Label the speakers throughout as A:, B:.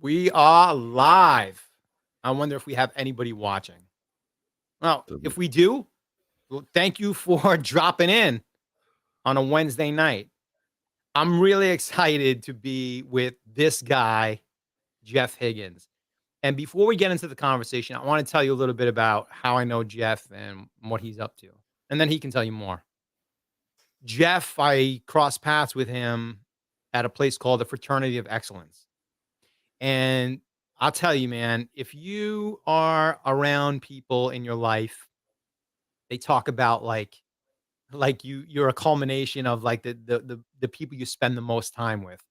A: We are live. I wonder if we have anybody watching. Well, if we do, well, thank you for dropping in on a Wednesday night. I'm really excited to be with this guy, Jeff Higgins. And before we get into the conversation, I want to tell you a little bit about how I know Jeff and what he's up to. And then he can tell you more. Jeff, I crossed paths with him at a place called the Fraternity of Excellence. And I'll tell you, man, if you are around people in your life, they talk about like you're a culmination of like the people you spend the most time with.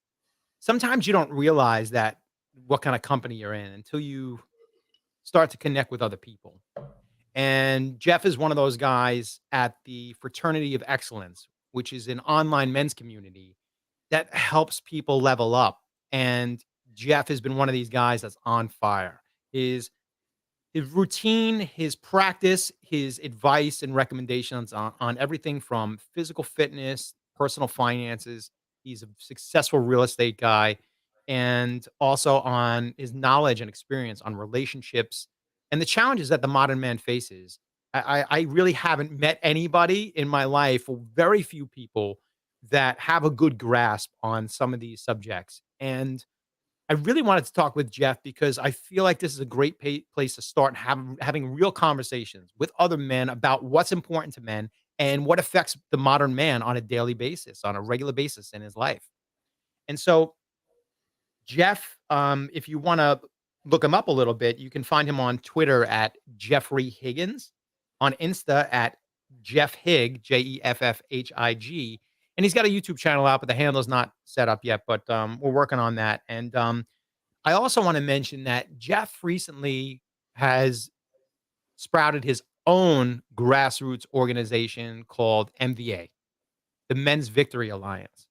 A: Sometimes you don't realize that what kind of company you're in until you start to connect with other people. And Jeff is one of those guys at the Fraternity of Excellence, which is an online men's community that helps people level up. And Jeff has been one of these guys that's on fire. His routine, his practice, his advice and recommendations on everything from physical fitness, personal finances. He's a successful real estate guy, and also on his knowledge and experience on relationships and the challenges that the modern man faces. I really haven't met anybody in my life, or very few people, that have a good grasp on some of these subjects. And I really wanted to talk with Jeff because I feel like this is a great place to start having real conversations with other men about what's important to men and what affects the modern man on a daily basis, on a regular basis in his life. And so, Jeff, if you want to look him up a little bit, you can find him on Twitter at Jeffrey Higgins, on Insta at Jeff Hig, Jeffhig, and he's got a YouTube channel out, but the handle's not set up yet. But we're working on that. And I also want to mention that Jeff recently has sprouted his own grassroots organization called MVA, the Men's Victory Alliance.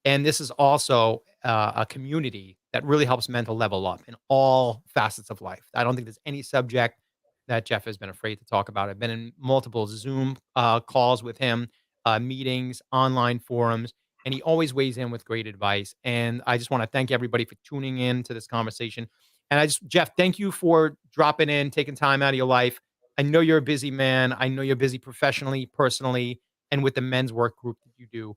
A: And this is also a community that really helps men to level up in all facets of life. I don't think there's any subject that Jeff has been afraid to talk about. I've been in multiple Zoom calls with him, meetings, online forums, and he always weighs in with great advice. And I just want to thank everybody for tuning in to this conversation. And Jeff, thank you for dropping in, taking time out of your life. I know you're a busy man. I know you're busy professionally, personally, and with the men's work group that you do.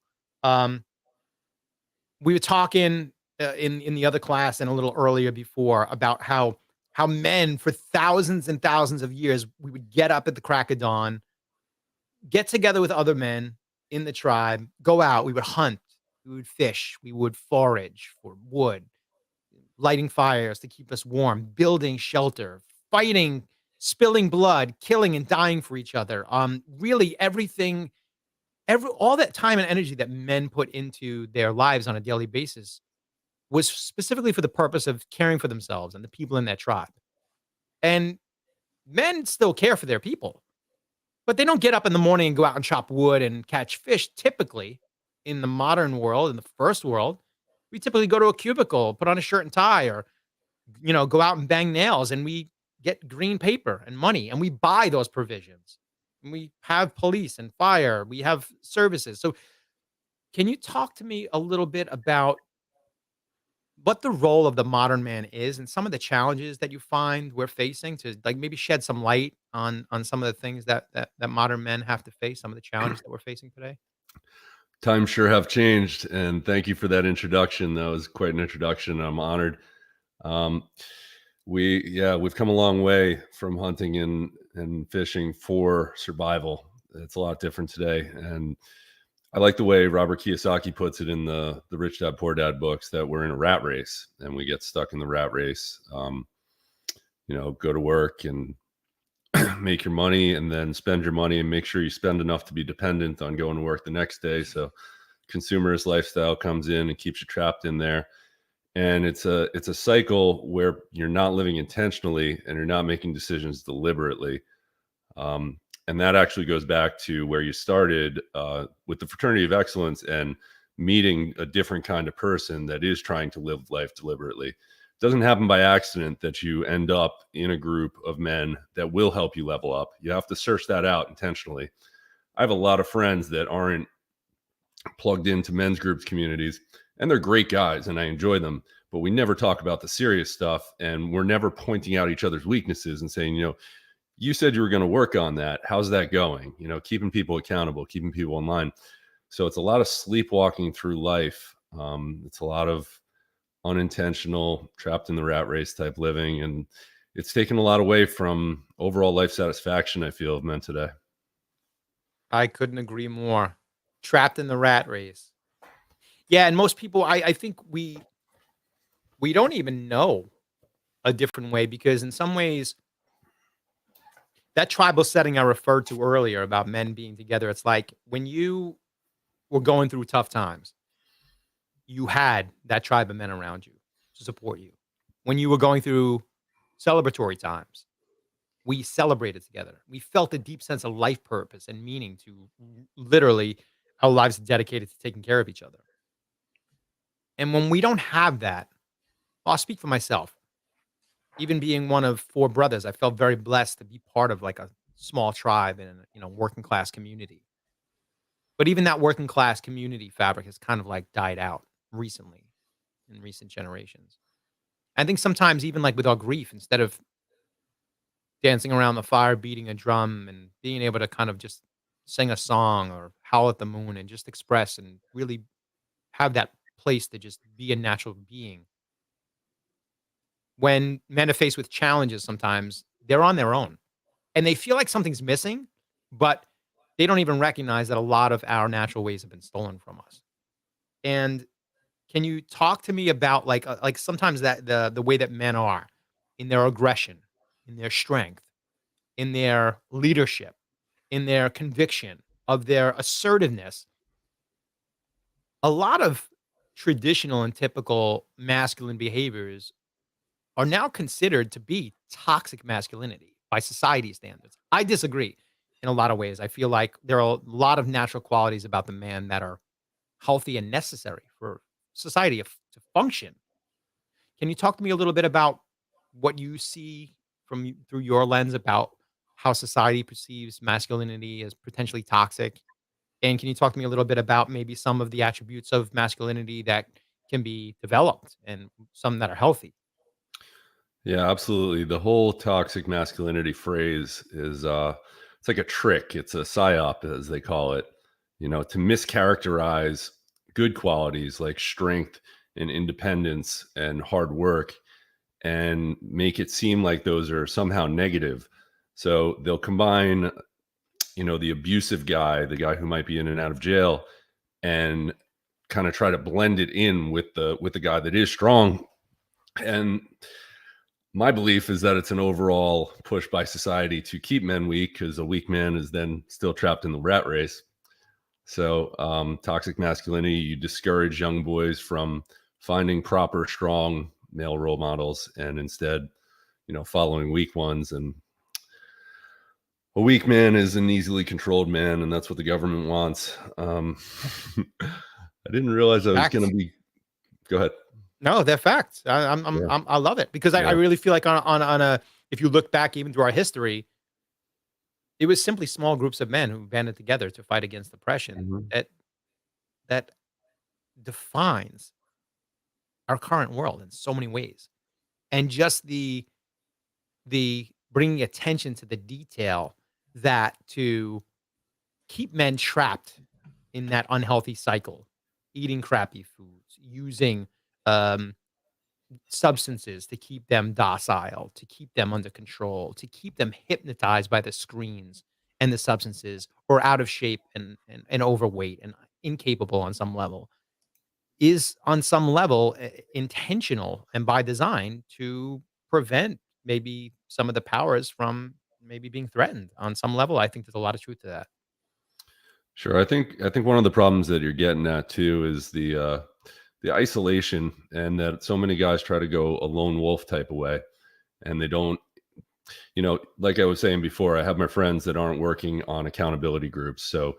A: We were talking in the other class and a little earlier before about how men for thousands and thousands of years, we would get up at the crack of dawn, get together with other men in the tribe, go out, we would hunt, we would fish, we would forage for wood, lighting fires to keep us warm, building shelter, fighting, spilling blood, killing and dying for each other. Really everything, all that time and energy that men put into their lives on a daily basis was specifically for the purpose of caring for themselves and the people in their tribe. And men still care for their people, but they don't get up in the morning and go out and chop wood and catch fish. Typically, in the modern world, in the first world, we typically go to a cubicle, put on a shirt and tie, or go out and bang nails, and we get green paper and money, and we buy those provisions. And we have police and fire. We have services. So, can you talk to me a little bit about what the role of the modern man is and some of the challenges that you find we're facing, to like maybe shed some light on some of the things that modern men have to face, some of the challenges that we're facing today?
B: Times sure have changed, and thank you for that introduction. That was quite an introduction. I'm honored. We've come a long way from hunting and fishing for survival. It's a lot different today, and I like the way Robert Kiyosaki puts it in the Rich Dad Poor Dad books, that we're in a rat race and we get stuck in the rat race. Go to work and make your money and then spend your money and make sure you spend enough to be dependent on going to work the next day. So consumerist lifestyle comes in and keeps you trapped in there. And it's a cycle where you're not living intentionally and you're not making decisions deliberately. And that actually goes back to where you started with the Fraternity of Excellence and meeting a different kind of person that is trying to live life deliberately. It doesn't happen by accident that you end up in a group of men that will help you level up. You have to search that out intentionally. I have a lot of friends that aren't plugged into men's groups communities, and they're great guys and I enjoy them, but we never talk about the serious stuff, and we're never pointing out each other's weaknesses and saying, you said you were going to work on that. How's that going? Keeping people accountable, keeping people in line. So it's a lot of sleepwalking through life. It's a lot of unintentional, trapped in the rat race type living. And it's taken a lot away from overall life satisfaction, I feel, of men today.
A: I couldn't agree more. Trapped in the rat race. Yeah, and most people, I think we don't even know a different way, because in some ways, that tribal setting I referred to earlier about men being together, it's like when you were going through tough times, you had that tribe of men around you to support you. When you were going through celebratory times, we celebrated together. We felt a deep sense of life purpose and meaning to literally our lives dedicated to taking care of each other. And when we don't have that, I'll speak for myself. Even being one of 4 brothers, I felt very blessed to be part of like a small tribe in a working class community. But even that working class community fabric has kind of like died out recently in recent generations. I think sometimes even like with our grief, instead of dancing around the fire, beating a drum, and being able to kind of just sing a song or howl at the moon and just express and really have that place to just be a natural being. When men are faced with challenges, sometimes they're on their own and they feel like something's missing, but they don't even recognize that a lot of our natural ways have been stolen from us. And can you talk to me about like sometimes that the way that men are in their aggression, in their strength, in their leadership, in their conviction, of their assertiveness? A lot of traditional and typical masculine behaviors are now considered to be toxic masculinity by society standards. I disagree in a lot of ways. I feel like there are a lot of natural qualities about the man that are healthy and necessary for society to function. Can you talk to me a little bit about what you see through your lens about how society perceives masculinity as potentially toxic? And can you talk to me a little bit about maybe some of the attributes of masculinity that can be developed and some that are healthy?
B: Yeah, absolutely. The whole toxic masculinity phrase is it's like a trick. It's a psyop, as they call it, to mischaracterize good qualities like strength and independence and hard work, and make it seem like those are somehow negative. So they'll combine, the abusive guy, the guy who might be in and out of jail, and kind of try to blend it in with the guy that is strong. And my belief is that it's an overall push by society to keep men weak, because a weak man is then still trapped in the rat race. So toxic masculinity, you discourage young boys from finding proper, strong male role models, and instead, following weak ones. And a weak man is an easily controlled man, and that's what the government wants. I didn't realize I was going to be. Go ahead.
A: No, they're facts. I love it because I really feel like on a, if you look back even through our history, it was simply small groups of men who banded together to fight against oppression that defines our current world in so many ways. And just the bringing attention to the detail that to keep men trapped in that unhealthy cycle, eating crappy foods, using substances to keep them docile, to keep them under control, to keep them hypnotized by the screens and the substances, or out of shape and overweight and incapable on some level, is on some level intentional and by design to prevent maybe some of the powers from maybe being threatened on some level. I think there's a lot of truth to that.
B: Sure. I think one of the problems that you're getting at too is the isolation, and that so many guys try to go a lone wolf type of way, and they don't, like I was saying before, I have my friends that aren't working on accountability groups. So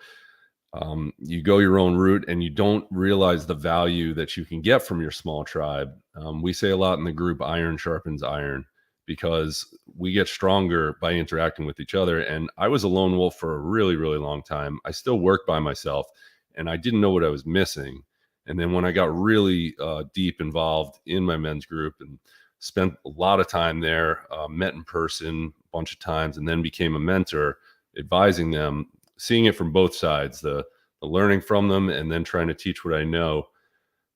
B: you go your own route and you don't realize the value that you can get from your small tribe. We say a lot in the group, iron sharpens iron, because we get stronger by interacting with each other. And I was a lone wolf for a really, really long time. I still work by myself, and I didn't know what I was missing. And then when I got really deep involved in my men's group and spent a lot of time there, met in person a bunch of times, and then became a mentor, advising them, seeing it from both sides, the learning from them and then trying to teach what I know,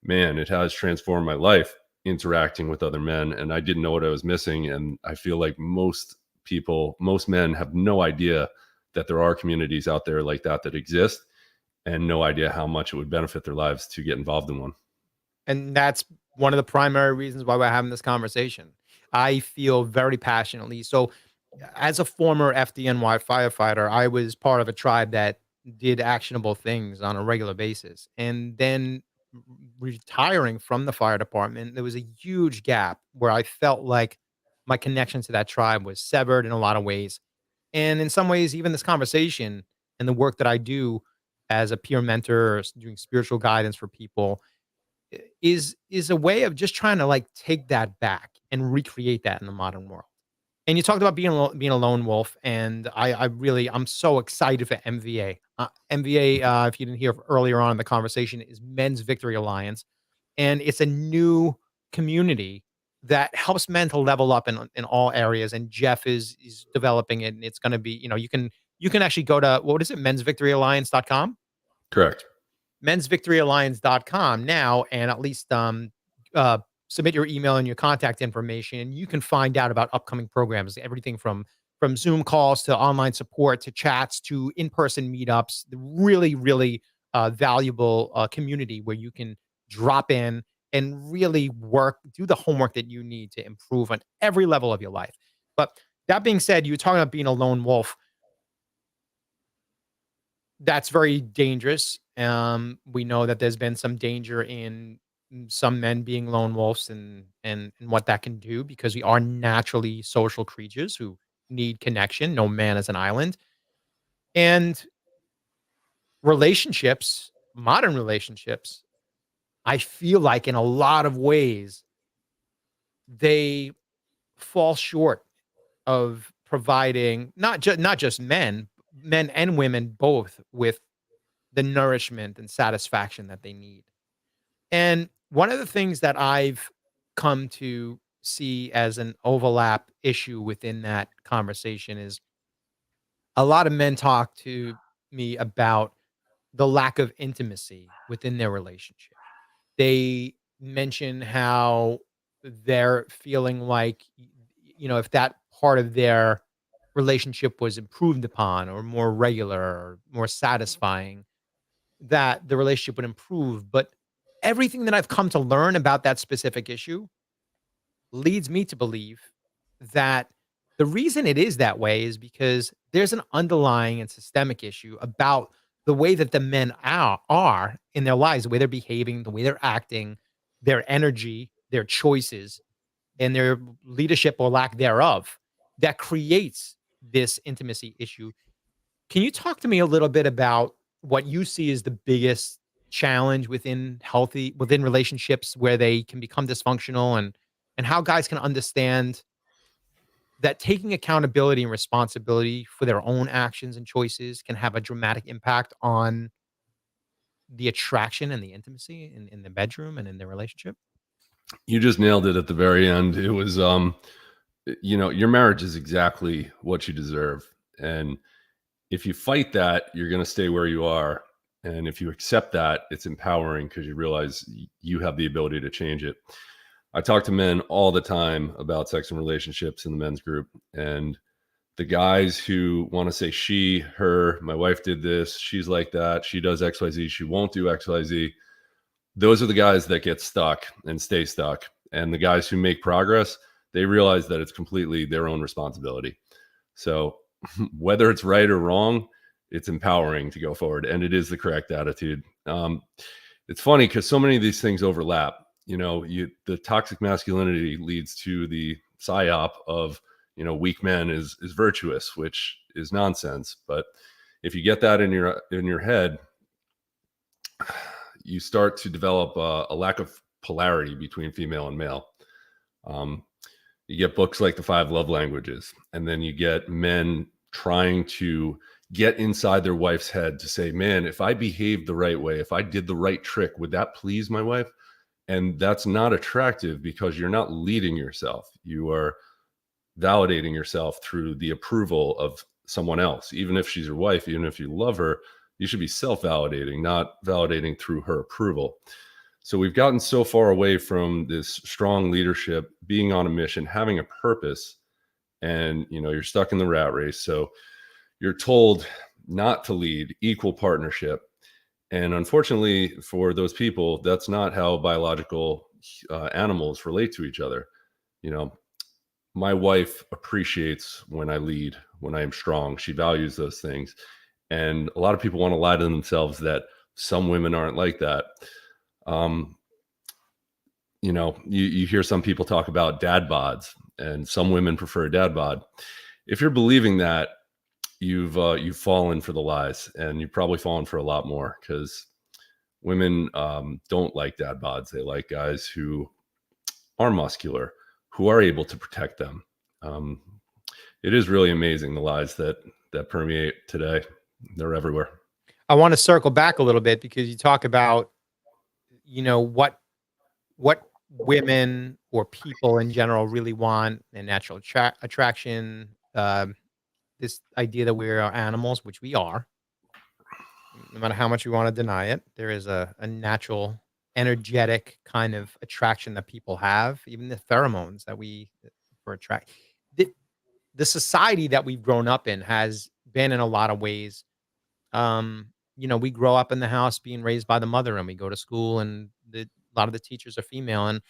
B: man, it has transformed my life interacting with other men. And I didn't know what I was missing. And I feel like most men have no idea that there are communities out there like that exist, and no idea how much it would benefit their lives to get involved in one.
A: And that's one of the primary reasons why we're having this conversation. I feel very passionately. So, as a former FDNY firefighter, I was part of a tribe that did actionable things on a regular basis. And then retiring from the fire department, there was a huge gap where I felt like my connection to that tribe was severed in a lot of ways. And in some ways, even this conversation and the work that I do as a peer mentor, or doing spiritual guidance for people, is a way of just trying to like take that back and recreate that in the modern world. And you talked about being a lone wolf, and I'm so excited for MVA. MVA, if you didn't hear earlier on in the conversation, is Men's Victory Alliance, and it's a new community that helps men to level up in all areas. And Jeff is developing it, and it's going to be, you can actually go to, what is it, mensvictoryalliance.com,
B: Correct.
A: mensvictoryalliance.com now, and at least uh, submit your email and your contact information, and you can find out about upcoming programs, everything from Zoom calls to online support to chats to in-person meetups. The really, really valuable community where you can drop in and really do the homework that you need to improve on every level of your life. But that being said, you were talking about being a lone wolf. That's very dangerous. We know that there's been some danger in some men being lone wolves, and what that can do, because we are naturally social creatures who need connection. No man is an island. And relationships, modern relationships, I feel like in a lot of ways they fall short of providing not just men and women both with the nourishment and satisfaction that they need. And one of the things that I've come to see as an overlap issue within that conversation is a lot of men talk to me about the lack of intimacy within their relationship. They mention how they're feeling like, if that part of their relationship was improved upon or more regular or more satisfying, that the relationship would improve. But everything that I've come to learn about that specific issue leads me to believe that the reason it is that way is because there's an underlying and systemic issue about the way that the men are in their lives, the way they're behaving, the way they're acting, their energy, their choices, and their leadership or lack thereof, that creates this intimacy issue. Can you talk to me a little bit about what you see as the biggest challenge within relationships where they can become dysfunctional, and how guys can understand that taking accountability and responsibility for their own actions and choices can have a dramatic impact on the attraction and the intimacy in the bedroom and in their relationship?
B: You just nailed it at the very end. It was, your marriage is exactly what you deserve. And if you fight that, you're going to stay where you are. And if you accept that, it's empowering because you realize you have the ability to change it. I talk to men all the time about sex and relationships in the men's group. And the guys who want to say she, her, my wife did this, she's like that, she does XYZ, she won't do XYZ. Those are the guys that get stuck and stay stuck. And the guys who make progress, they realize that it's completely their own responsibility. So whether it's right or wrong, it's empowering to go forward. And it is the correct attitude. It's funny because so many of these things overlap. The toxic masculinity leads to the psyop of, weak men is virtuous, which is nonsense. But if you get that in your head, you start to develop a lack of polarity between female and male. You get books like The 5 Love Languages, and then you get men trying to get inside their wife's head to say, man, if I behaved the right way, if I did the right trick, would that please my wife? And that's not attractive because you're not leading yourself. You are validating yourself through the approval of someone else. Even if she's your wife, even if you love her, you should be self-validating, not validating through her approval. So we've gotten so far away from this strong leadership, being on a mission, having a purpose, and you're stuck in the rat race. So you're told not to lead, equal partnership. And unfortunately for those people, that's not how biological animals relate to each other. My wife appreciates when I lead, when I am strong. She values those things. And a lot of people want to lie to themselves that some women aren't like that. You hear some people talk about dad bods, and some women prefer a dad bod. If you're believing that, you've fallen for the lies, and you've probably fallen for a lot more, because women don't like dad bods. They like guys who are muscular, who are able to protect them. It is really amazing, the lies that permeate today. They're everywhere.
A: I want to circle back a little bit, because you talk about, what women or people in general really want, and natural attraction, this idea that we are animals, which we are, no matter how much we want to deny it. There is a natural, energetic kind of attraction that people have, even the pheromones that we for attract. The society that we've grown up in has been, in a lot of ways, we grow up in the house being raised by the mother, and we go to school, and a lot of the teachers are female, and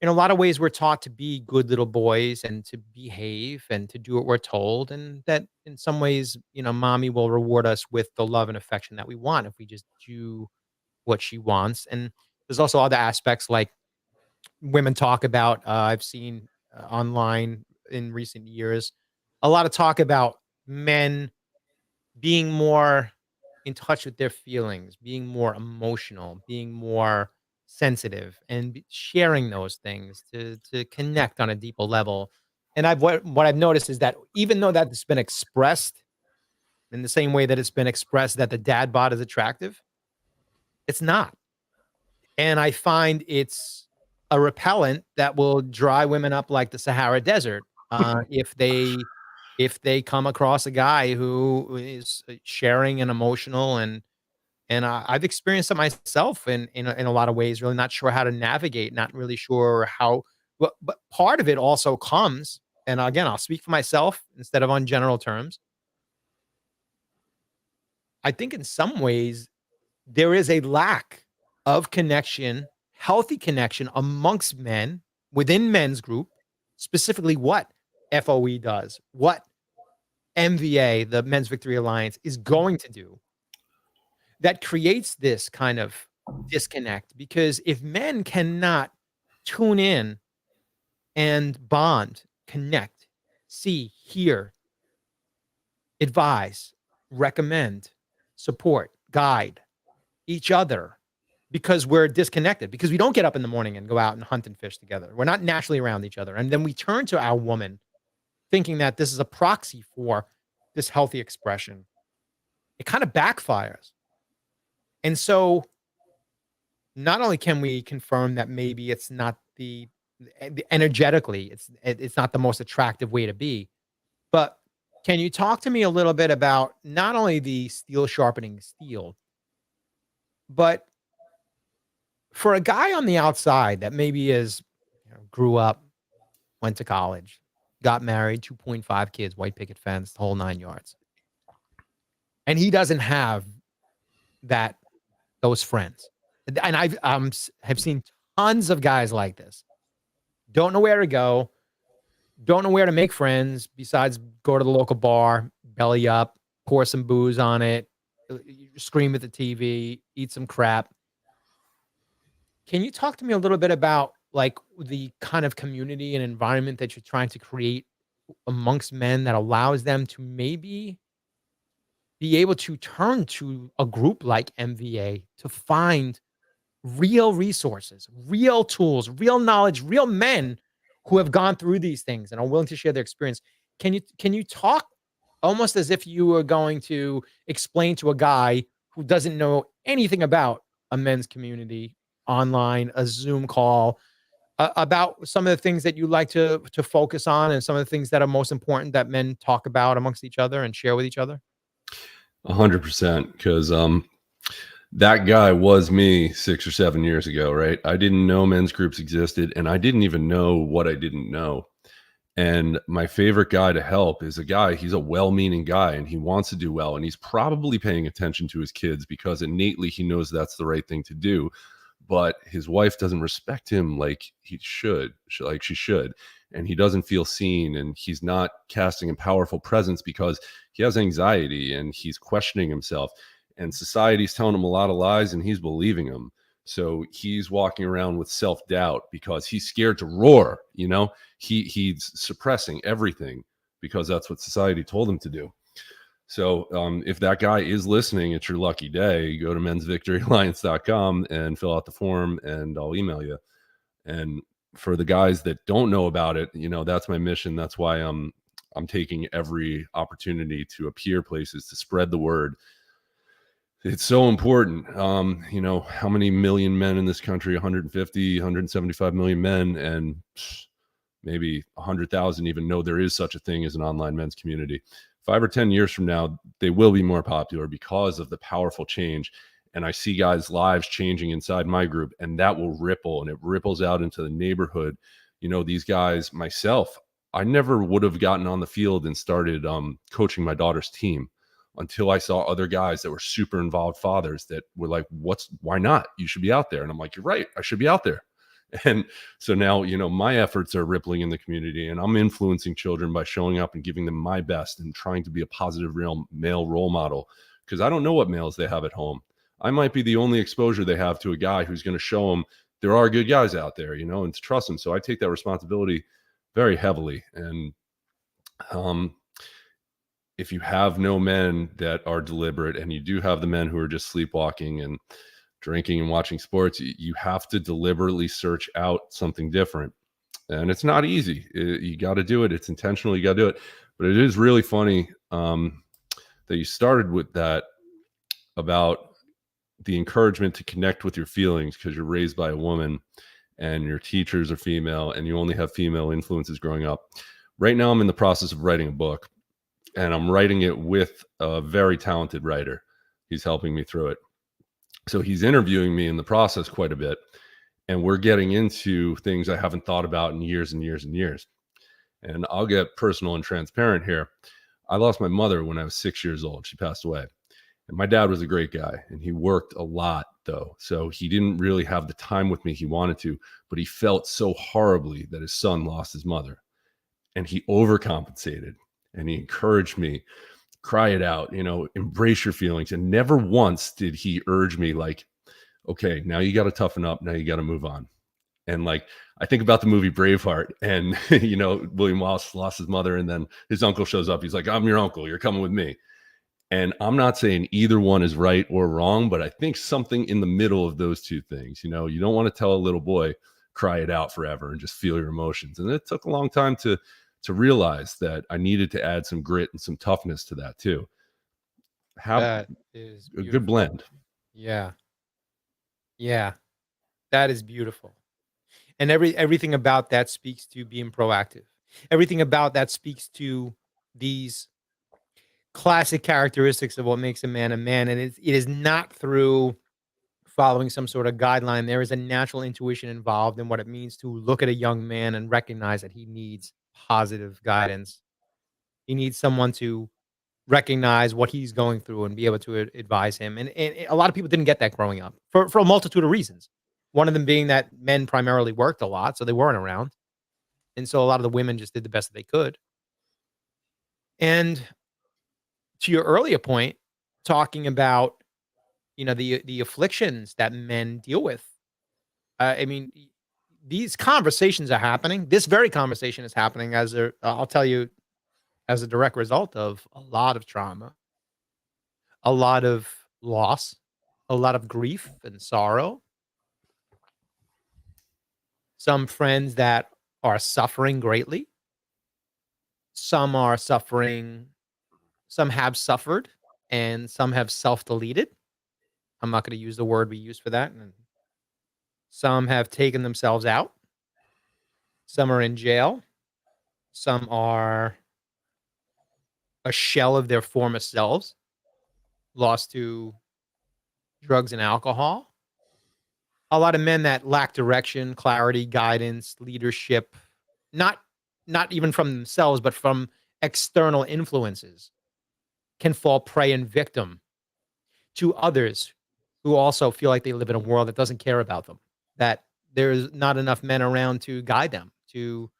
A: in a lot of ways we're taught to be good little boys and to behave and to do what we're told, and that in some ways, mommy will reward us with the love and affection that we want if we just do what she wants. And there's also other aspects, like women talk about, I've seen online in recent years, a lot of talk about men being more in touch with their feelings, being more emotional, being more sensitive, and sharing those things to connect on a deeper level. And what I've noticed is that, even though that's been expressed in the same way that it's been expressed that the dad bod is attractive, it's not. And I find it's a repellent that will dry women up like the Sahara Desert, if they come across a guy who is sharing and emotional, and I've experienced it myself in a lot of ways, really not sure how to navigate, not really sure how. But part of it also comes, and again, I'll speak for myself instead of on general terms. I think in some ways there is a lack of connection, healthy connection amongst men, within men's group, specifically what FOE does, what MVA, the Men's Victory Alliance, is going to do, that creates this kind of disconnect. Because if men cannot tune in and bond, connect, see, hear, advise, recommend, support, guide each other, because we're disconnected, because we don't get up in the morning and go out and hunt and fish together. We're not naturally around each other. And then we turn to our woman thinking that this is a proxy for this healthy expression. It kind of backfires. And so not only can we confirm that maybe it's not the energetically, it's not the most attractive way to be, but can you talk to me a little bit about not only the steel sharpening steel, but for a guy on the outside that maybe grew up, went to college, got married, 2.5 kids, white picket fence, the whole 9 yards, and he doesn't have those friends. And have seen tons of guys like this. Don't know where to go, don't know where to make friends besides go to the local bar, belly up, pour some booze on it, scream at the TV, eat some crap. Can you talk to me a little bit about, like, the kind of community and environment that you're trying to create amongst men that allows them to maybe be able to turn to a group like MVA to find real resources, real tools, real knowledge, real men who have gone through these things and are willing to share their experience? Can you talk almost as if you were going to explain to a guy who doesn't know anything about a men's community online, a Zoom call, about some of the things that you like to focus on and some of the things that are most important that men talk about amongst each other and share with each other?
B: 100%. Because that guy was me 6 or 7 years ago, right? I didn't know men's groups existed, and I didn't even know what I didn't know. And my favorite guy to help is a guy, he's a well-meaning guy and he wants to do well. And he's probably paying attention to his kids because innately he knows that's the right thing to do. But his wife doesn't respect him like like she should. And he doesn't feel seen, and he's not casting a powerful presence because he has anxiety and he's questioning himself. And society's telling him a lot of lies and he's believing them. So he's walking around with self-doubt because he's scared to roar, he's suppressing everything because that's what society told him to do. So if that guy is listening, it's your lucky day. Go to mensvictoryalliance.com and fill out the form and I'll email you. And for the guys that don't know about it, that's my mission. That's why I'm taking every opportunity to appear places to spread the word. It's so important. How many million men in this country? 150, 175 million men, and maybe 100,000 even know there is such a thing as an online men's community. 5 or 10 years from now, they will be more popular because of the powerful change. And I see guys' lives changing inside my group, and that will ripple, and it ripples out into the neighborhood. These guys, myself, I never would have gotten on the field and started coaching my daughter's team until I saw other guys that were super involved fathers that were like, why not? You should be out there. And I'm like, you're right. I should be out there. And so now, my efforts are rippling in the community, and I'm influencing children by showing up and giving them my best and trying to be a positive real male role model, because I don't know what males they have at home. I might be the only exposure they have to a guy who's going to show them there are good guys out there, and to trust them. So I take that responsibility very heavily. And if you have no men that are deliberate, and you do have the men who are just sleepwalking and drinking and watching sports, you have to deliberately search out something different. And it's not easy. You got to do it. It's intentional. You got to do it. But it is really funny that you started with that about the encouragement to connect with your feelings because you're raised by a woman and your teachers are female and you only have female influences growing up. Right now, I'm in the process of writing a book, and I'm writing it with a very talented writer. He's helping me through it. So he's interviewing me in the process quite a bit, and we're getting into things I haven't thought about in years and years and years. And I'll get personal and transparent here. I lost my mother when I was 6 years old. She passed away. And my dad was a great guy, and he worked a lot though. So he didn't really have the time with me he wanted to, but he felt so horribly that his son lost his mother, and he overcompensated, and he encouraged me, cry it out, embrace your feelings. And never once did he urge me like, okay, now you got to toughen up. Now you got to move on. And like, I think about the movie Braveheart, and, William Wallace lost his mother, and then his uncle shows up. He's like, I'm your uncle. You're coming with me. And I'm not saying either one is right or wrong, but I think something in the middle of those two things, you don't want to tell a little boy, cry it out forever and just feel your emotions. And it took a long time to realize that I needed to add some grit and some toughness to that too. Have
A: That is
B: a good blend.
A: Yeah. Yeah. That is beautiful. And everything about that speaks to being proactive. Everything about that speaks to these classic characteristics of what makes a man. And it is not through following some sort of guideline. There is a natural intuition involved in what it means to look at a young man and recognize that he needs positive guidance. He needs someone to recognize what he's going through and be able to advise him. And a lot of people didn't get that growing up for a multitude of reasons. One of them being that men primarily worked a lot, so they weren't around. And so a lot of the women just did the best that they could. And to your earlier point, talking about, the afflictions that men deal with. I mean, these conversations are happening. This very conversation is happening I'll tell you, as a direct result of a lot of trauma, a lot of loss, a lot of grief and sorrow. Some friends that are suffering greatly. Some are suffering some have suffered, and some have self-deleted. I'm not going to use the word we use for that. And some have taken themselves out. Some are in jail. Some are a shell of their former selves, lost to drugs and alcohol. A lot of men that lack direction, clarity, guidance, leadership, not even from themselves, but from external influences, can fall prey and victim to others who also feel like they live in a world that doesn't care about them, that there's not enough men around to guide them, to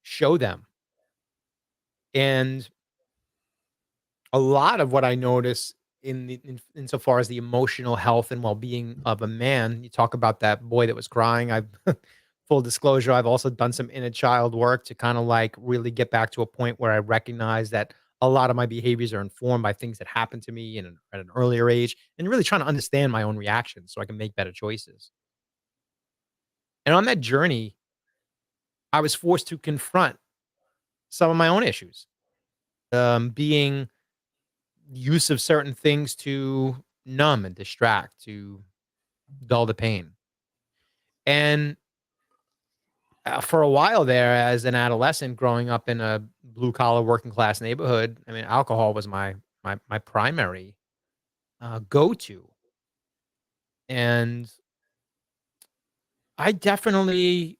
A: show them. And a lot of what I notice insofar as the emotional health and well-being of a man, you talk about that boy that was crying. I've full disclosure, I've also done some inner child work to kind of like really get back to a point where I recognize that a lot of my behaviors are informed by things that happened to me at an earlier age, and really trying to understand my own reactions so I can make better choices. And on that journey, I was forced to confront some of my own issues, being use of certain things to numb and distract, to dull the pain. And for a while there, as an adolescent growing up in a blue collar working class neighborhood, I mean, alcohol was my primary go to. And I definitely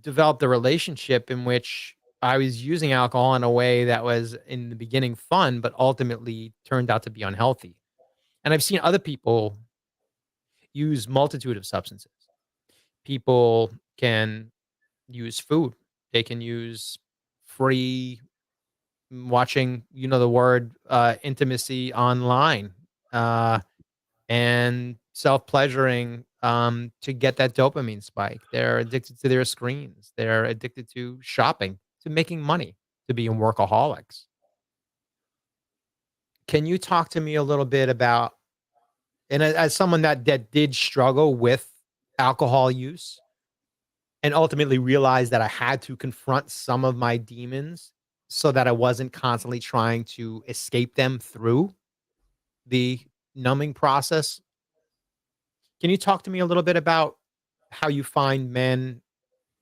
A: developed a relationship in which I was using alcohol in a way that was in the beginning fun, but ultimately turned out to be unhealthy. And I've seen other people use multitude of substances. People can use food. They can use free watching, the word, intimacy online, uh, and self-pleasuring, to get that dopamine spike. They're addicted to their screens. They're addicted to shopping, to making money, to being workaholics. Can you talk to me a little bit about, and as someone that did struggle with alcohol use and ultimately realized that I had to confront some of my demons so that I wasn't constantly trying to escape them through the numbing process. Can you talk to me a little bit about how you find men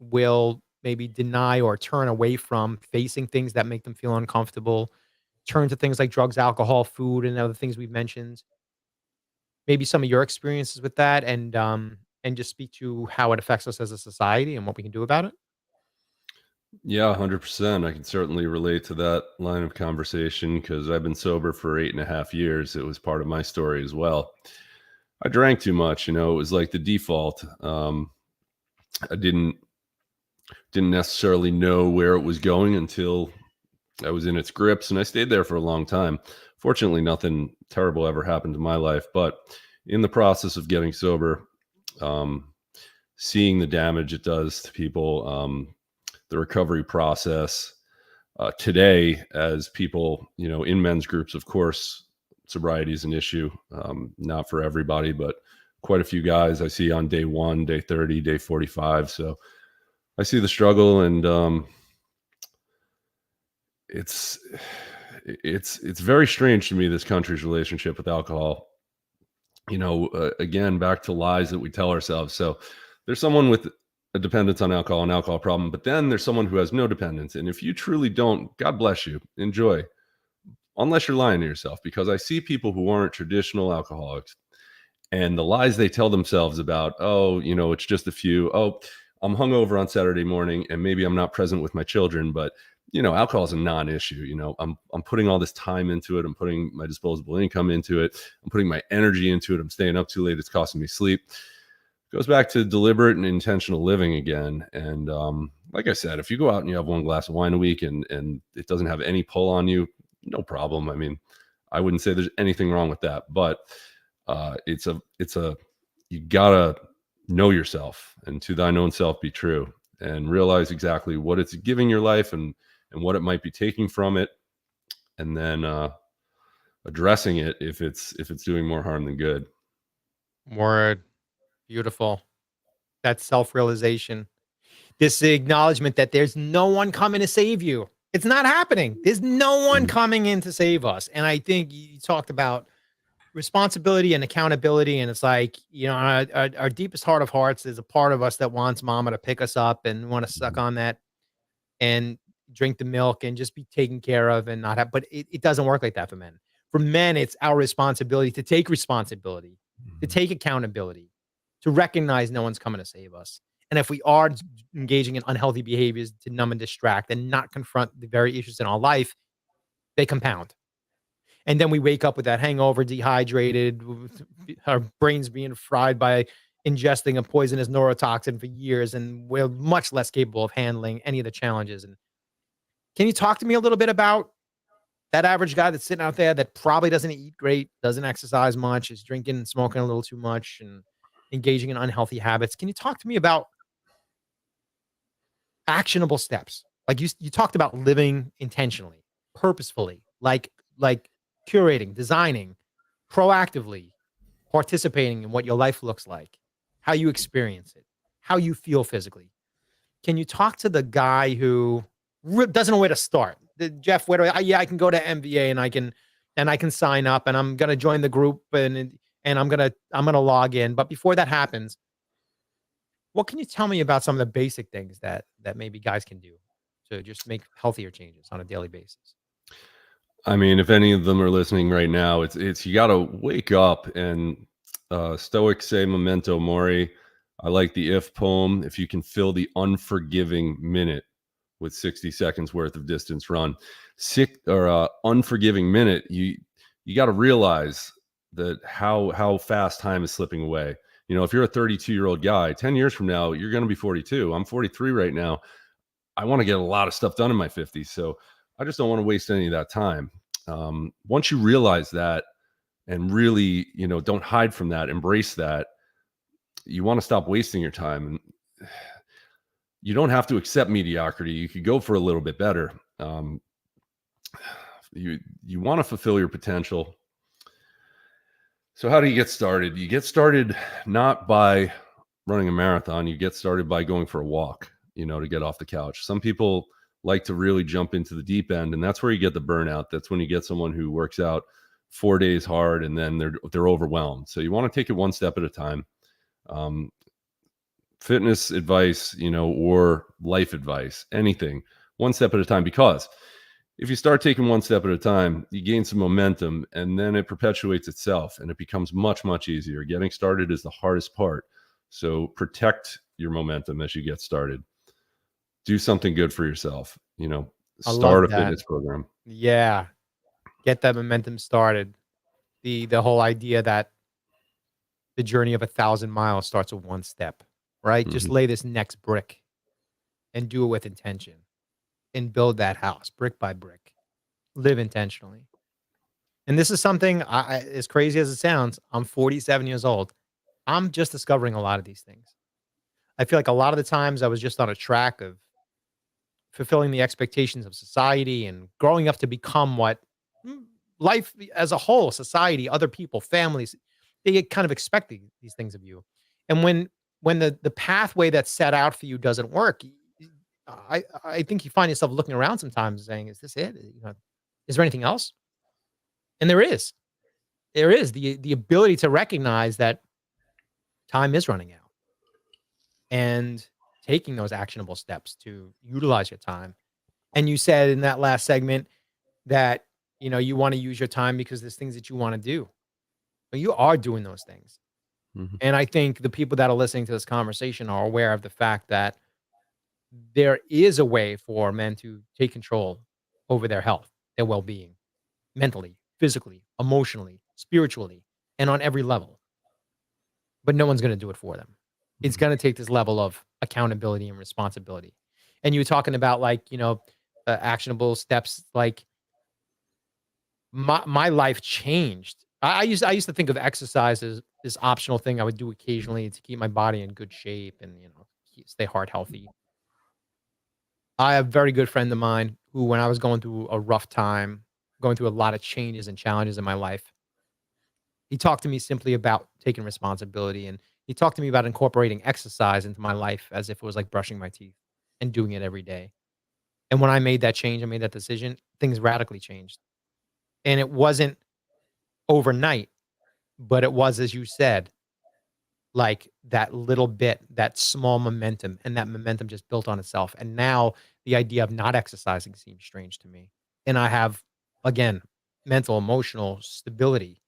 A: will maybe deny or turn away from facing things that make them feel uncomfortable, turn to things like drugs, alcohol, food, and other things we've mentioned? Maybe some of your experiences with that, and just speak to how it affects us as a society and what we can do about it?
B: Yeah, 100%. I can certainly relate to that line of conversation because I've been sober for 8.5 years. It was part of my story as well. I drank too much, it was like the default. I didn't necessarily know where it was going until I was in its grips, and I stayed there for a long time. Fortunately, nothing terrible ever happened to my life, but in the process of getting sober, um, seeing the damage it does to people, the recovery process, today, as people, in men's groups, of course, sobriety is an issue, not for everybody, but quite a few guys I see on day 1, day 30, day 45. So I see the struggle, and it's it's very strange to me, this country's relationship with alcohol. Again, back to lies that we tell ourselves. So there's someone with a dependence on alcohol, an alcohol problem, but then there's someone who has no dependence. And if you truly don't, God bless you, enjoy, unless you're lying to yourself. Because I see people who aren't traditional alcoholics, and the lies they tell themselves about, oh, it's just a few. Oh, I'm hungover on Saturday morning, and maybe I'm not present with my children, but alcohol is a non-issue. I'm putting all this time into it. I'm putting my disposable income into it. I'm putting my energy into it. I'm staying up too late. It's costing me sleep. It goes back to deliberate and intentional living again. And like I said, if you go out and you have one glass of wine a week and it doesn't have any pull on you, no problem. I mean, I wouldn't say there's anything wrong with that, but it's a you gotta know yourself, and to thine own self be true, and realize exactly what it's giving your life and what it might be taking from it, and then addressing it if it's doing more harm than good.
A: Word. Beautiful. That self-realization. This acknowledgement that there's no one coming to save you. It's not happening. There's no one coming in to save us. And I think you talked about responsibility and accountability. And it's like, our deepest heart of hearts, there's a part of us that wants mama to pick us up and want to suck on that and drink the milk and just be taken care of and not have, but it doesn't work like that for men. For men, it's our responsibility to take responsibility, to take accountability, to recognize no one's coming to save us. And if we are engaging in unhealthy behaviors to numb and distract and not confront the very issues in our life, they compound. And then we wake up with that hangover, dehydrated, our brains being fried by ingesting a poisonous neurotoxin for years, and we're much less capable of handling any of the challenges. And can you talk to me a little bit about that average guy that's sitting out there that probably doesn't eat great, doesn't exercise much, is drinking and smoking a little too much and engaging in unhealthy habits? Can you talk to me about actionable steps? Like you talked about living intentionally, purposefully, like curating, designing, proactively participating in what your life looks like, how you experience it, how you feel physically. Can you talk to the guy who doesn't know where to start? Jeff, where do I can go to MVA and I can sign up and I'm going to join the group and I'm going to log in. But before that happens, what can you tell me about some of the basic things that maybe guys can do to just make healthier changes on a daily basis?
B: I mean, if any of them are listening right now, it's you got to wake up. And Stoics say memento mori. I like the if poem. If you can fill the unforgiving minute with 60 seconds worth of distance run, unforgiving minute, you got to realize that how fast time is slipping away. If you're a 32-year-old guy, 10 years from now, you're going to be 42. I'm 43 right now. I want to get a lot of stuff done in my 50s. So I just don't want to waste any of that time. Once you realize that and really, don't hide from that, embrace that, you want to stop wasting your time. And you don't have to accept mediocrity. You could go for a little bit better. You want to fulfill your potential. So how do you get started? You get started not by running a marathon. You get started by going for a walk, to get off the couch. Some people like to really jump into the deep end, and that's where you get the burnout. That's when you get someone who works out 4 days hard and then they're overwhelmed. So you want to take it one step at a time. Fitness advice, or life advice, anything, one step at a time, because if you start taking one step at a time, you gain some momentum and then it perpetuates itself and it becomes much, much easier. Getting started is the hardest part. So protect your momentum as you get started. Do something good for yourself, start a fitness program.
A: Yeah. Get that momentum started. The whole idea that the journey of 1,000 miles starts with one step, right?
B: Mm-hmm.
A: Just lay this next brick and do it with intention and build that house brick by brick. Live intentionally. And this is something, as crazy as it sounds, I'm 47 years old. I'm just discovering a lot of these things. I feel like a lot of the times I was just on a track of fulfilling the expectations of society and growing up to become what life as a whole, society, other people, families, they kind of expect these things of you. And when the pathway that's set out for you doesn't work, I think you find yourself looking around sometimes saying, is this it? Is there anything else? And there is. There is the ability to recognize that time is running out and taking those actionable steps to utilize your time. And you said in that last segment that, you want to use your time because there's things that you want to do. But you are doing those things.
B: Mm-hmm.
A: And I think the people that are listening to this conversation are aware of the fact that there is a way for men to take control over their health, their well-being, mentally, physically, emotionally, spiritually, and on every level. But no one's going to do it for them. It's going to take this level of accountability and responsibility. And you were talking about actionable steps. Like my life changed. I used to think of exercise as this optional thing I would do occasionally to keep my body in good shape and stay heart healthy. I have a very good friend of mine who, when I was going through a rough time, going through a lot of changes and challenges in my life, he talked to me simply about taking responsibility. And he talked to me about incorporating exercise into my life as if it was like brushing my teeth and doing it every day. And when I made that change, I made that decision, things radically changed. And it wasn't overnight, but it was, as you said, like that little bit, that small momentum, and that momentum just built on itself. And now the idea of not exercising seems strange to me. And I have, again, mental, emotional stability,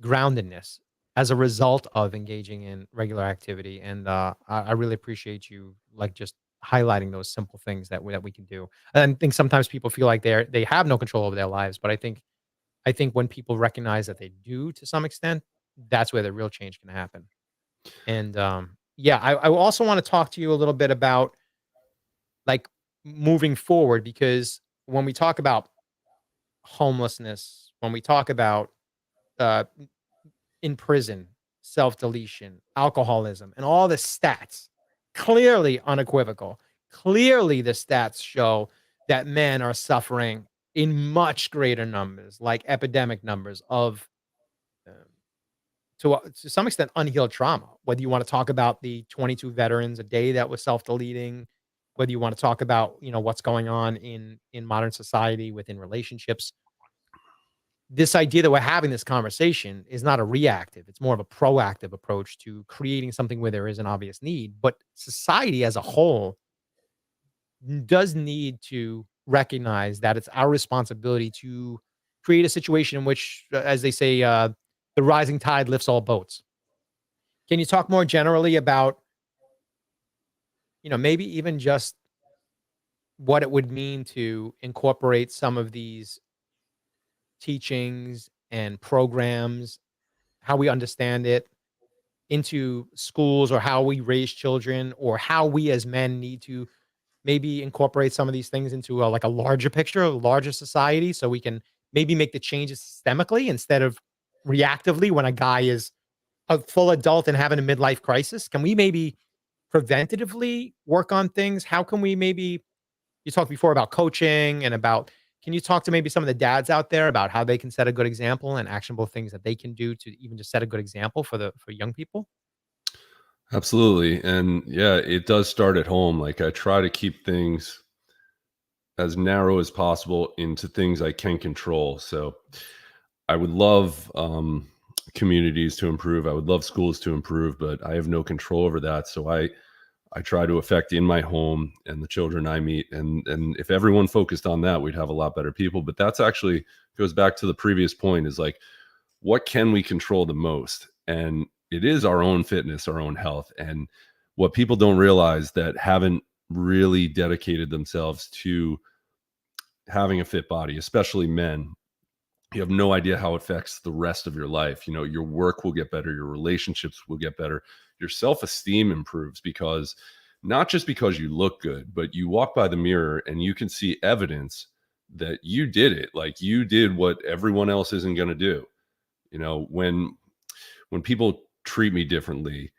A: groundedness as a result of engaging in regular activity. And I really appreciate you like just highlighting those simple things that we can do. And I think sometimes people feel like they have no control over their lives, but I think when people recognize that they do to some extent, that's where the real change can happen. And yeah, I also want to talk to you a little bit about like moving forward because when we talk about homelessness, when we talk about uh, in prison, self deletion, alcoholism, and all the stats, clearly unequivocal. Clearly, the stats show that men are suffering in much greater numbers, like epidemic numbers of um, to some extent unhealed trauma. Whether you want to talk about the 22 veterans a day that was self-deleting, whether you want to talk about what's going on in modern society within relationships, this idea that we're having this conversation is not a reactive; it's more of a proactive approach to creating something where there is an obvious need. But society as a whole does need to recognize that it's our responsibility to create a situation in which, as they say, the rising tide lifts all boats. Can you talk more generally about, maybe even just what it would mean to incorporate some of these teachings and programs, how we understand it into schools or how we raise children or how we as men need to maybe incorporate some of these things into like a larger picture, a larger society so we can maybe make the changes systemically instead of reactively when a guy is a full adult and having a midlife crisis? Can we maybe preventatively work on things? How can we maybe you talked before about coaching and about can you talk to maybe some of the dads out there about how they can set a good example and actionable things that they can do to even just set a good example for young people?
B: Absolutely. And yeah, it does start at home. Like I try to keep things as narrow as possible into things I can control. So I would love communities to improve. I would love schools to improve, but I have no control over that. So I try to affect in my home and the children I meet. And if everyone focused on that, we'd have a lot better people. But that's actually goes back to the previous point is like, what can we control the most? And it is our own fitness, our own health. And what people don't realize that haven't really dedicated themselves to having a fit body, especially men, you have no idea how it affects the rest of your life. You know, your work will get better, your relationships will get better, your self-esteem improves because not just because you look good, but you walk by the mirror and you can see evidence that you did it. Like you did what everyone else isn't going to do. You know, when people treat me differently,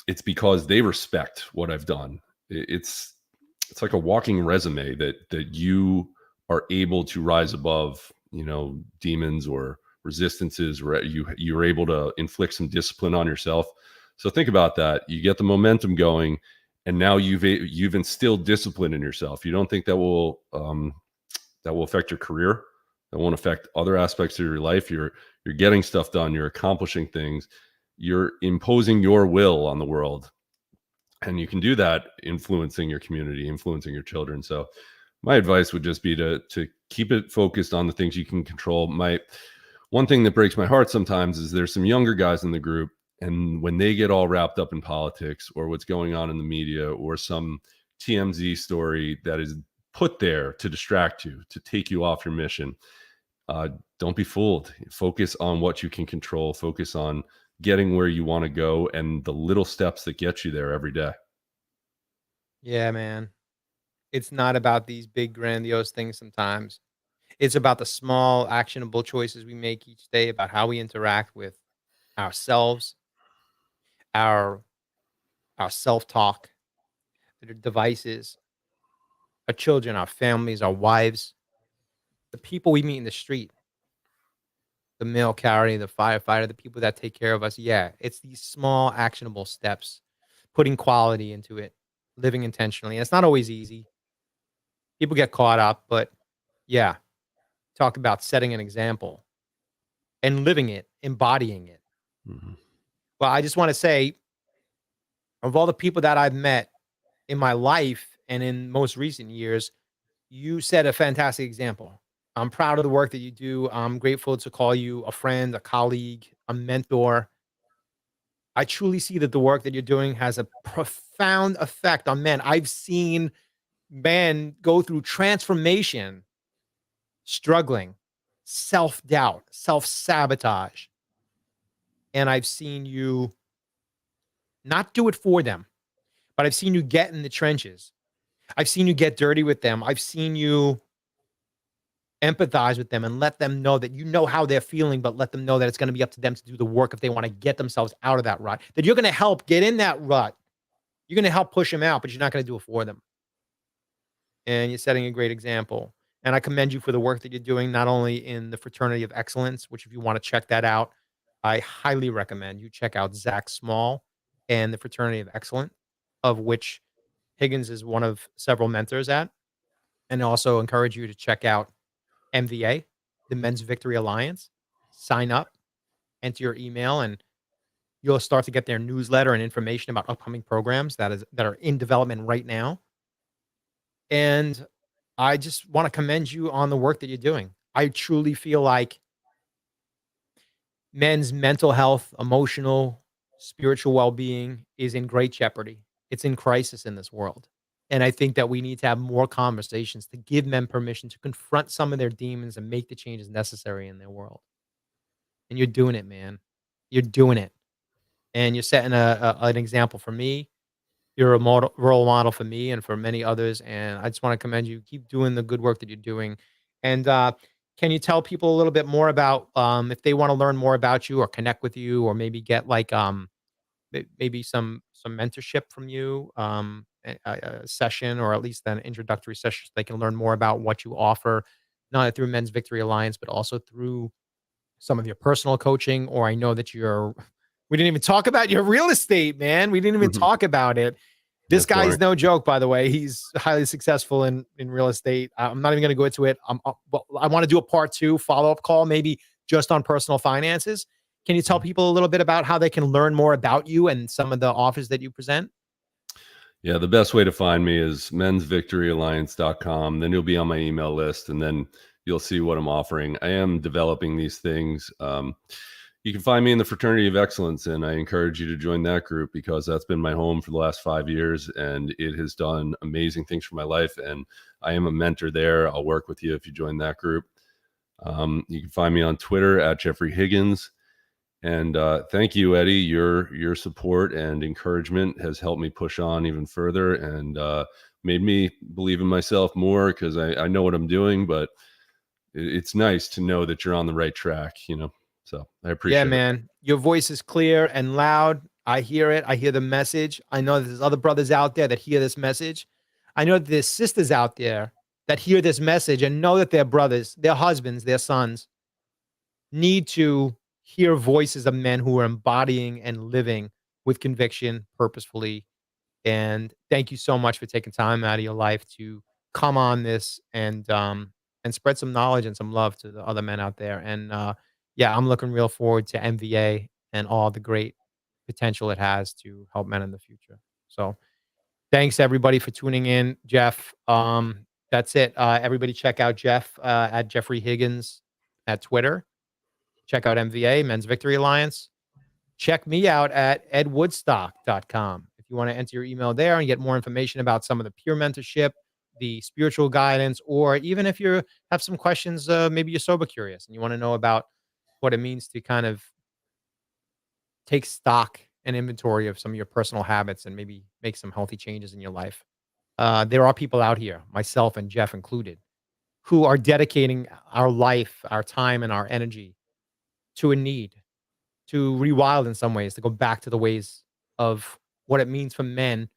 B: it's because they respect what I've done. It's like a walking resume that you are able to rise above, you know, demons or resistances, or you're able to inflict some discipline on yourself. So think about that. You get the momentum going, and now you've instilled discipline in yourself. You don't think that will affect your career? That won't affect other aspects of your life. You're getting stuff done. You're accomplishing things. You're imposing your will on the world, and you can do that influencing your community, influencing your children. So my advice would just be to keep it focused on the things you can control. My one thing that breaks my heart sometimes is there's some younger guys in the group, and when they get all wrapped up in politics or what's going on in the media or some TMZ story that is put there to distract you, to take you off your mission, uh, don't be fooled. Focus on what you can control. Focus on getting where you want to go and the little steps that get you there every day.
A: Yeah, man. It's not about these big grandiose things sometimes. It's about the small actionable choices we make each day about how we interact with ourselves, our our self-talk, the devices, our children, our families, our wives, the people we meet in the street, the mail carrier, the firefighter, the people that take care of us. Yeah, it's these small actionable steps, putting quality into it, living intentionally. And it's not always easy. People get caught up, but yeah, talk about setting an example and living it, embodying it.
B: Mm-hmm.
A: Well, I just want to say, of all the people that I've met in my life and in most recent years, you set a fantastic example. I'm proud of the work that you do. I'm grateful to call you a friend, a colleague, a mentor. I truly see that the work that you're doing has a profound effect on men. I've seen men go through transformation, struggling, self doubt, self sabotage. And I've seen you not do it for them, but I've seen you get in the trenches. I've seen you get dirty with them. I've seen you empathize with them and let them know that you know how they're feeling, but let them know that it's going to be up to them to do the work if they want to get themselves out of that rut. That you're going to help get in that rut. You're going to help push them out, but you're not going to do it for them. And you're setting a great example. And I commend you for the work that you're doing, not only in the Fraternity of Excellence, which if you want to check that out, I highly recommend you check out Zach Small and the Fraternity of Excellence, of which Higgins is one of several mentors at. And also encourage you to check out MVA, the Men's Victory Alliance. Sign up, enter your email, and you'll start to get their newsletter and information about upcoming programs that are in development right now. And I just want to commend you on the work that you're doing. I truly feel like men's mental health, emotional, spiritual well-being is in great jeopardy. It's in crisis in this world. And I think that we need to have more conversations to give men permission to confront some of their demons and make the changes necessary in their world. And you're doing it, man. You're doing it. And you're setting an example for me. You're a role model for me and for many others. And I just want to commend you. Keep doing the good work that you're doing. And can you tell people a little bit more about if they want to learn more about you or connect with you, or maybe get like maybe some mentorship from you, a session, or at least an introductory session, so they can learn more about what you offer, not only through Men's Victory Alliance, but also through some of your personal coaching? Or I know that we didn't even talk about your real estate, man. We didn't even talk about it. This
B: That's
A: guy's
B: boring.
A: no joke, by the way. He's highly successful in real estate. I'm not even going to go into it. I want to do a part 2 follow-up call, maybe just on personal finances. Can you tell people a little bit about how they can learn more about you and some of the offers that you present?
B: Yeah, the best way to find me is mensvictoryalliance.com. Then you'll be on my email list, and then you'll see what I'm offering. I am developing these things. You can find me in the Fraternity of Excellence, and I encourage you to join that group, because that's been my home for the last 5 years, and it has done amazing things for my life. And I am a mentor there. I'll work with you if you join that group. You can find me on Twitter at Jeffrey Higgins. And thank you, Eddie. Your support and encouragement has helped me push on even further, and made me believe in myself more, because I know what I'm doing. But it's nice to know that you're on the right track, So I appreciate it.
A: Yeah, man. Your voice is clear and loud. I hear it. I hear the message. I know that there's other brothers out there that hear this message. I know that there's sisters out there that hear this message and know that their brothers, their husbands, their sons need to hear voices of men who are embodying and living with conviction purposefully. And thank you so much for taking time out of your life to come on this and spread some knowledge and some love to the other men out there. And yeah, I'm looking real forward to MVA and all the great potential it has to help men in the future. So thanks everybody for tuning in, Jeff. That's it. Everybody check out Jeff at Jeffrey Higgins at Twitter. Check out MVA, Men's Victory Alliance. Check me out at EdWoodstock.com. If you want to enter your email there and get more information about some of the peer mentorship, the spiritual guidance, or even if you have some questions, maybe you're sober curious and you want to know about what it means to kind of take stock and inventory of some of your personal habits and maybe make some healthy changes in your life. There are people out here, myself and Jeff included, who are dedicating our life, our time, and our energy to a need to rewild in some ways, to go back to the ways of what it means for men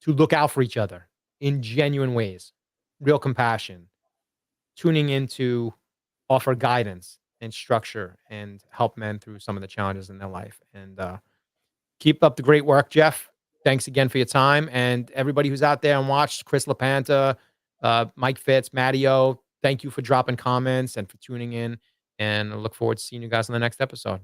A: to look out for each other in genuine ways, real compassion, tuning in to offer guidance and structure and help men through some of the challenges in their life. And keep up the great work, Jeff. Thanks again for your time. And everybody who's out there and watched, Chris LaPanta, Mike Fitz, Mattio, thank you for dropping comments and for tuning in. And I look forward to seeing you guys on the next episode.